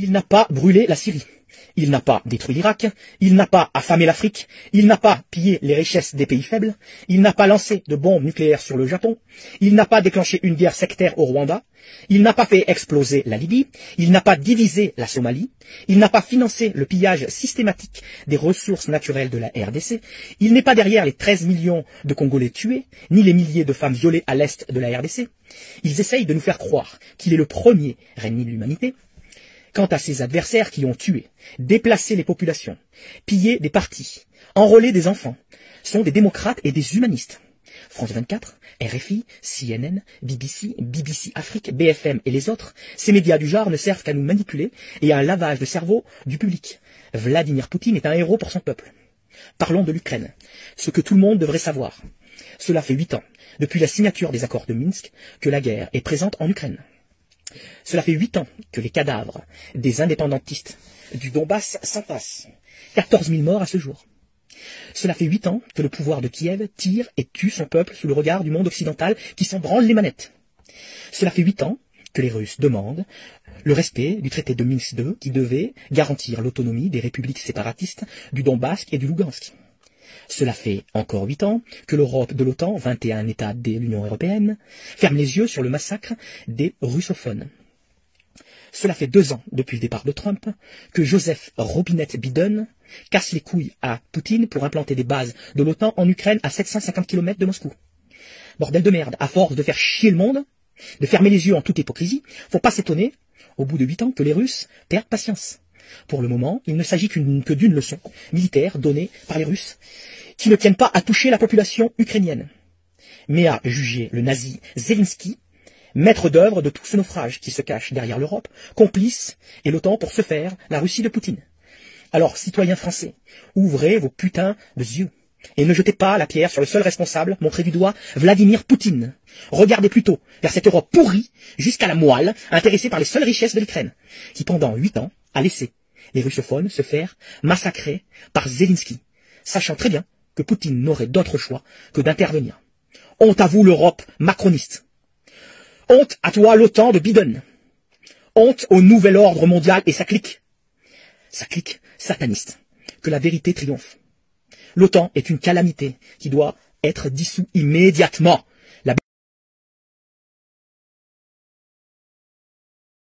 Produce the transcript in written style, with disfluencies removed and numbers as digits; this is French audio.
Il n'a pas brûlé la Syrie. Il n'a pas détruit l'Irak, il n'a pas affamé l'Afrique, il n'a pas pillé les richesses des pays faibles, il n'a pas lancé de bombes nucléaires sur le Japon, il n'a pas déclenché une guerre sectaire au Rwanda, il n'a pas fait exploser la Libye, il n'a pas divisé la Somalie, il n'a pas financé le pillage systématique des ressources naturelles de la RDC, il n'est pas derrière les 13 millions de Congolais tués, ni les milliers de femmes violées à l'est de la RDC. Ils essayent de nous faire croire qu'il est le premier ennemi de l'humanité. Quant à ses adversaires qui ont tué, déplacé les populations, pillé des partis, enrôlé des enfants, sont des démocrates et des humanistes. France 24, RFI, CNN, BBC Afrique, BFM et les autres, ces médias du genre ne servent qu'à nous manipuler et à un lavage de cerveau du public. Vladimir Poutine est un héros pour son peuple. Parlons de l'Ukraine, ce que tout le monde devrait savoir. Cela fait 8 ans, depuis la signature des accords de Minsk, que la guerre est présente en Ukraine. Cela fait 8 ans que les cadavres des indépendantistes du Donbass s'entassent. 14 000 morts à ce jour. Cela fait 8 ans que le pouvoir de Kiev tire et tue son peuple sous le regard du monde occidental qui s'en branle les manettes. Cela fait 8 ans que les Russes demandent le respect du traité de Minsk II qui devait garantir l'autonomie des républiques séparatistes du Donbass et du Lugansk. Cela fait encore 8 ans que l'Europe de l'OTAN, 21 États de l'Union européenne, ferme les yeux sur le massacre des russophones. Cela fait 2 ans, depuis le départ de Trump, que Joseph Robinette Biden casse les couilles à Poutine pour implanter des bases de l'OTAN en Ukraine à 750 km de Moscou. Bordel de merde, à force de faire chier le monde, de fermer les yeux en toute hypocrisie, faut pas s'étonner, au bout de 8 ans, que les Russes perdent patience. Pour le moment, il ne s'agit que d'une leçon militaire donnée par les Russes, qui ne tiennent pas à toucher la population ukrainienne, mais à juger le nazi Zelensky, maître d'œuvre de tout ce naufrage qui se cache derrière l'Europe, complice, et l'OTAN pour se faire la Russie de Poutine. Alors, citoyens français, ouvrez vos putains de yeux, et ne jetez pas la pierre sur le seul responsable, montré du doigt, Vladimir Poutine. Regardez plutôt vers cette Europe pourrie, jusqu'à la moelle, intéressée par les seules richesses de l'Ukraine, qui pendant 8 ans a laissé les russophones se faire massacrer par Zelensky, sachant très bien que Poutine n'aurait d'autre choix que d'intervenir. Honte à vous l'Europe macroniste. Honte à toi l'OTAN de Biden. Honte au nouvel ordre mondial et sa clique sataniste. Que la vérité triomphe. L'OTAN est une calamité qui doit être dissoute immédiatement.